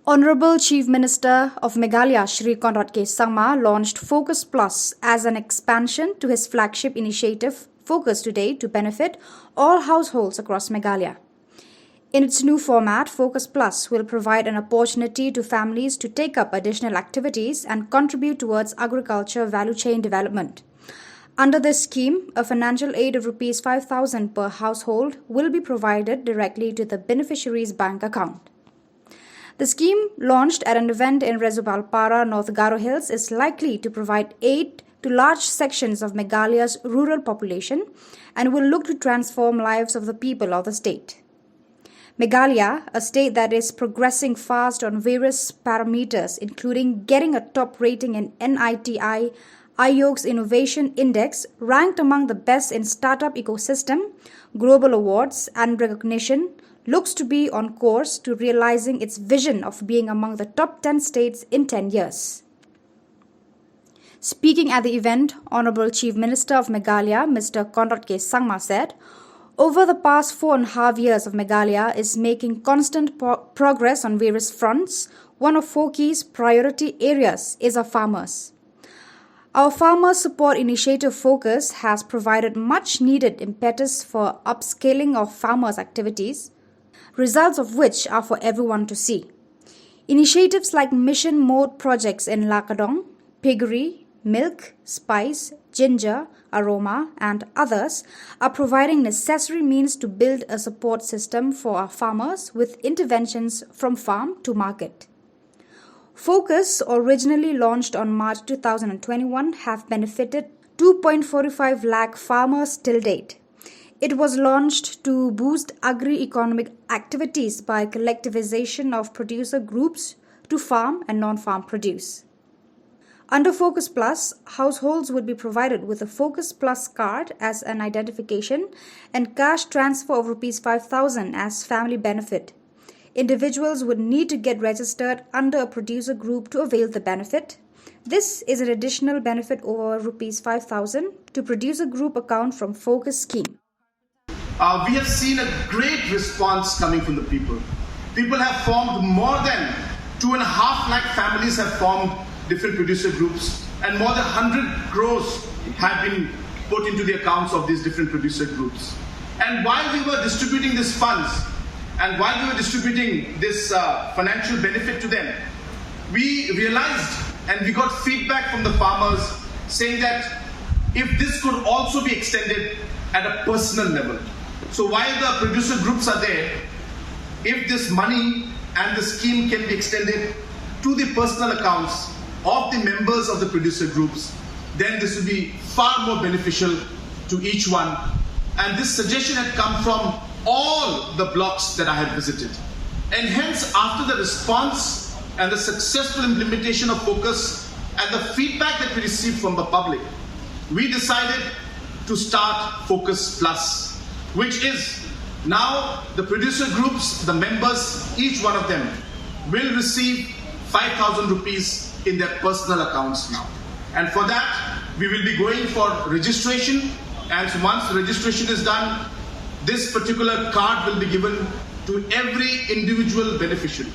Honorable Chief Minister of Meghalaya Shri Conrad K. Sangma launched Focus Plus as an expansion to his flagship initiative Focus Today to benefit all households across Meghalaya. In its new format, Focus Plus will provide an opportunity to families to take up additional activities and contribute towards agriculture value chain development. Under this scheme, a financial aid of Rs 5,000 per household will be provided directly to the beneficiary's bank account. The scheme, launched at an event in Rezubalpara, North Garo Hills, is likely to provide aid to large sections of Meghalaya's rural population and will look to transform lives of the people of the state. Meghalaya, a state that is progressing fast on various parameters, including getting a top rating in NITI Aayog's Innovation Index, ranked among the best in startup ecosystem, global awards and recognition, looks to be on course to realizing its vision of being among the top 10 states in 10 years. Speaking at the event, Honorable Chief Minister of Meghalaya, Mr. Conrad K. Sangma said, "Over the past 4.5 years of Meghalaya is making constant progress on various fronts. One of 4 key priority areas is our farmers. Our Farmer Support Initiative Focus has provided much needed impetus for upscaling of farmers' activities, results of which are for everyone to see. Initiatives like mission mode projects in Lakadong, piggery, milk, spice, ginger, aroma, and others are providing necessary means to build a support system for our farmers with interventions from farm to market. Focus, originally launched on March 2021, have benefited 2.45 lakh farmers till date. It was launched to boost agri-economic activities by collectivization of producer groups to farm and non-farm produce. Under Focus Plus, households would be provided with a Focus Plus card as an identification and cash transfer of Rs 5,000 as family benefit. Individuals would need to get registered under a producer group to avail the benefit. This is an additional benefit over Rs 5,000 to producer group account from Focus scheme. We have seen a great response coming from the people. People have formed more than 2.5 lakh families have formed different producer groups, and more than 100 crores have been put into the accounts of these different producer groups. And while we were distributing these funds, and while we were distributing this financial benefit to them, we realized and we got feedback from the farmers saying that if this could also be extended at a personal level. So while the producer groups are there, if this money and the scheme can be extended to the personal accounts of the members of the producer groups, then this will be far more beneficial to each one. And this suggestion had come from all the blocks that I had visited. And hence, after the response and the successful implementation of Focus and the feedback that we received from the public, we decided to start Focus Plus, which is now the producer groups, the members, each one of them will receive 5,000 rupees in their personal accounts now. And for that, we will be going for registration. And so once the registration is done, this particular card will be given to every individual beneficiary.